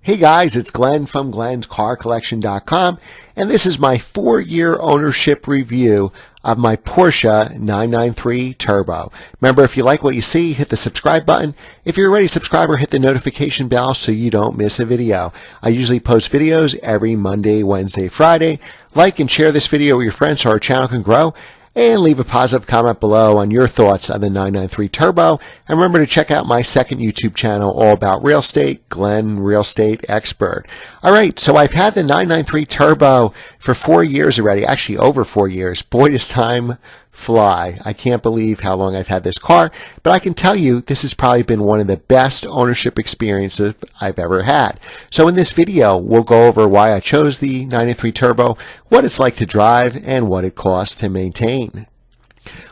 Hey guys, it's Glenn from glenscarcollection.com, and this is my 4-year ownership review of my Porsche 993 Turbo. Remember, if you like what you see, hit the subscribe button. If you're already a subscriber, hit the notification bell so you don't miss a video. I usually post videos every Monday, Wednesday, Friday. Like and share this video with your friends so our channel can grow. And leave a positive comment below on your thoughts on the 993 Turbo. And remember to check out my second YouTube channel all about real estate, Glenn Real Estate Expert. All right, so I've had the 993 Turbo for 4 years already, actually over 4 years. Boy, does time fly. I can't believe how long I've had this car, but I can tell you this has probably been one of the best ownership experiences I've ever had. So in this video, we'll go over why I chose the 993 Turbo, what it's like to drive, and what it costs to maintain.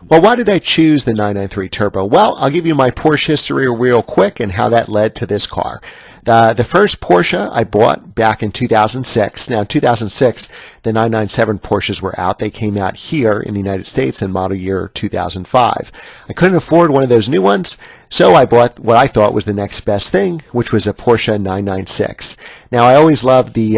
Well, why did I choose the 993 Turbo? Well, I'll give you my Porsche history real quick and how that led to this car. The first Porsche I bought back in 2006. Now, in 2006, the 997 Porsches were out. They came out here in the United States in model year 2005. I couldn't afford one of those new ones, so I bought what I thought was the next best thing, which was a Porsche 996. Now, I always loved the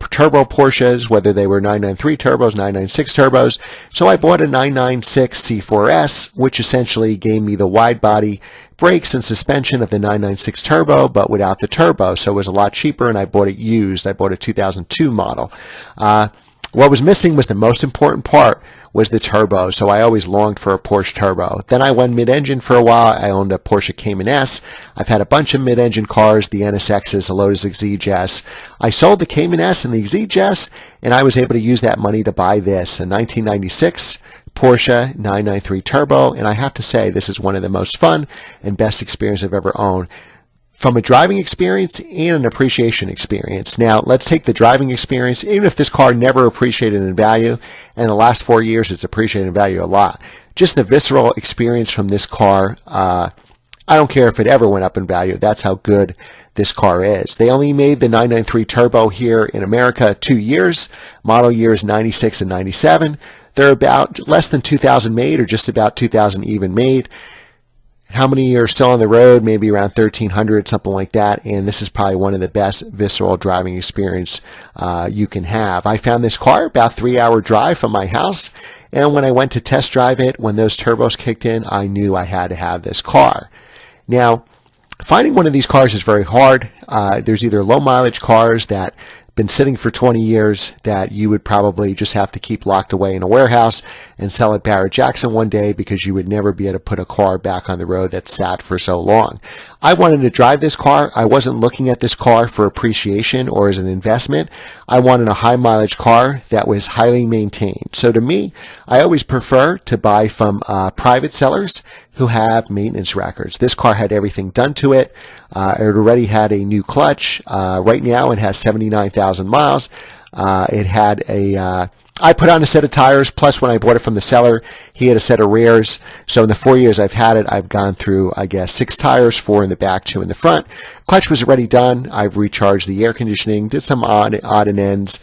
turbo Porsches, whether they were 993 turbos, 996 turbos. So I bought a 996 C4S, which essentially gave me the wide body brakes and suspension of the 996 Turbo, but without the turbo. So it was a lot cheaper, and I bought it used. I bought a 2002 model. What was missing was the most important part, was the turbo. So I always longed for a Porsche turbo. Then I went mid-engine for a while. I owned a Porsche Cayman S. I've had a bunch of mid-engine cars, the NSXs, a Lotus Exige S. I sold the Cayman S and the Exige S, and I was able to use that money to buy this, a 1996 Porsche 993 Turbo, and I have to say this is one of the most fun and best experiences I've ever owned, from a driving experience and an appreciation experience. Now, let's take the driving experience. Even if this car never appreciated in value, and in the last 4 years it's appreciated in value a lot, just the visceral experience from this car, I don't care if it ever went up in value. That's how good this car is. They only made the 993 Turbo here in America 2 years. Model years 96 and 97. They're about less than 2,000 made, or just about 2,000 even made. How many are still on the road? Maybe around 1,300, something like that. And this is probably one of the best visceral driving experience you can have. I found this car about 3-hour drive from my house. And when I went to test drive it, when those turbos kicked in, I knew I had to have this car. Now, finding one of these cars is very hard. There's either low mileage cars that been sitting for 20 years that you would probably just have to keep locked away in a warehouse and sell at Barrett Jackson one day, because you would never be able to put a car back on the road that sat for so long. I wanted to drive this car. I wasn't looking at this car for appreciation or as an investment. I wanted a high mileage car that was highly maintained. So to me, I always prefer to buy from private sellers who have maintenance records. This car had everything done to it. It already had a new clutch. Right now it has 79,000 miles. It had I put on a set of tires, plus when I bought it from the seller, he had a set of rears. So in the 4 years I've had it, I've gone through, I guess, 6 tires, 4 in the back, 2 in the front. Clutch was already done. I've recharged the air conditioning, did some odd and ends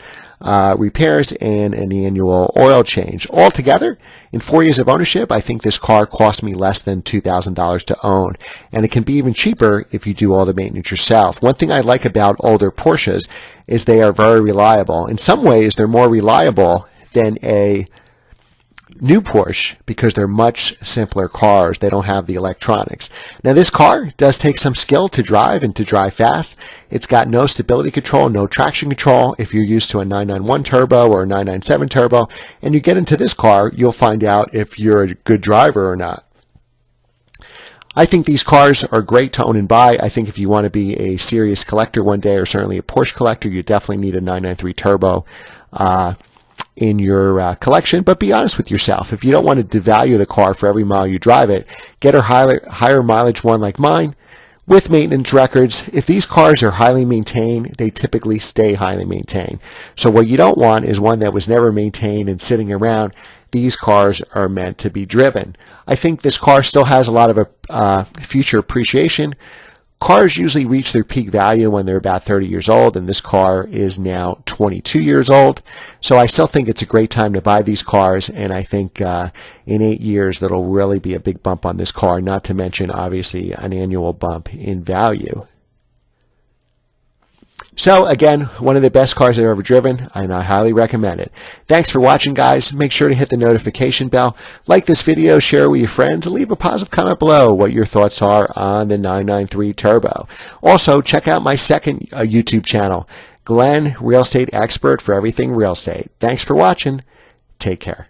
repairs, and an annual oil change. Altogether, in 4 years of ownership, I think this car cost me less than $2,000 to own. And it can be even cheaper if you do all the maintenance yourself. One thing I like about older Porsches is they are very reliable. In some ways, they're more reliable than a new Porsche because they're much simpler cars. They don't have the electronics. Now, this car does take some skill to drive, and to drive fast. It's got no stability control, no traction control. If you're used to a 991 Turbo or a 997 Turbo, and you get into this car, you'll find out if you're a good driver or not. I think these cars are great to own and buy. I think if you want to be a serious collector one day, or certainly a Porsche collector, you definitely need a 993 Turbo in your collection. But be honest with yourself. If you don't want to devalue the car for every mile you drive it, get a higher mileage one like mine with maintenance records. If these cars are highly maintained, they typically stay highly maintained. So what you don't want is one that was never maintained and sitting around. These cars are meant to be driven. I think this car still has a lot of future appreciation. Cars usually reach their peak value when they're about 30 years old, and this car is now 22 years old. So I still think it's a great time to buy these cars, and I think in 8 years that'll really be a big bump on this car, not to mention obviously an annual bump in value. So again, one of the best cars I've ever driven, and I highly recommend it. Thanks for watching, guys. Make sure to hit the notification bell, like this video, share it with your friends, and leave a positive comment below what your thoughts are on the 993 Turbo. Also, check out my second YouTube channel, Glenn, Real Estate Expert for everything real estate. Thanks for watching. Take care.